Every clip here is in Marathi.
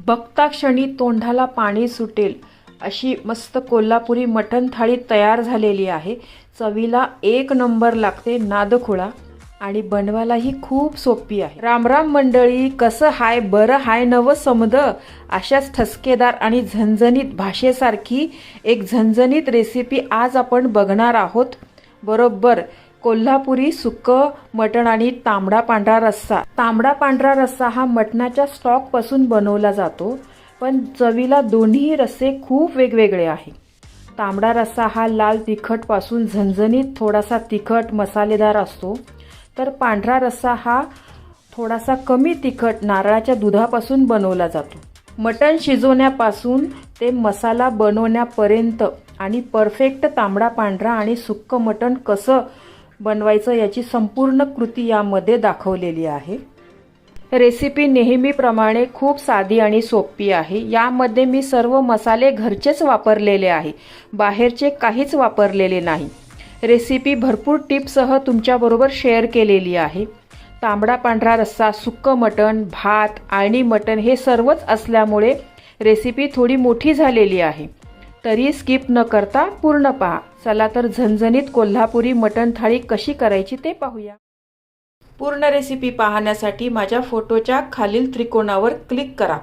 बघता क्षणी तोंडाला पाणी सुटेल अशी मस्त कोल्हापुरी मटण थाळी तयार झालेली आहे। चवीला एक नंबर लागते, नादखुळा, आणि बनवायलाही खूप सोपी आहे। राम राम मंडळी, कसं हाय? बरं हाय नव समद? अशाच ठसकेदार आणि झणझणीत भाषेसारखी एक झणझणीत रेसिपी आज आपण बघणार आहोत। बरोबर कोल्हापुरी सुकं मटण आणि तांबडा पांढरा रस्सा। तांबडा पांढरा रस्सा हा मटणाच्या स्टॉक पासून बनवला जातो, पण चवीला दोन्ही रस्से खूप वेगवेगळे आहे। तांबडा रस्सा हा लाल तिखट पासून झणझणीत थोडासा तिखट मसालेदार असतो, तर पांढरा रस्सा हा थोडासा कमी तिखट नारळाच्या दुधापासून बनवला जातो। मटण शिजवण्यापासून ते मसाला बनवण्यापर्यंत आणि परफेक्ट तांबडा पांढरा आणि सुक्क मटण कसं बनवायचं याची संपूर्ण कृती यामध्ये दाखवलेली आहे। रेसिपी नेहमीप्रमाणे खूप साधी आणि सोपी आहे। यामध्ये मी सर्व मसाले घरचेच वापरलेले आहे, बाहेरचे काहीच वापरलेले नाही। रेसिपी भरपूर टिप्ससह तुमच्याबरोबर शेअर केलेली आहे। तांबडा पांढरा रस्सा, सुक्क मटण, भात आणि मटण हे सर्वच असल्यामुळे रेसिपी थोडी मोठी झालेली आहे, तरी स्किप न करता पूर्ण पहा। चला तर झणझणीत कोल्हापुरी मटण थाळी कशी करायची ते पाहूया। पूर्ण रेसिपी पाहण्यासाठी माझ्या फोटोच्या खालील त्रिकोणावर क्लिक करा,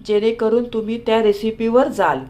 जेणेकरून तुम्ही त्या रेसिपीवर जाल।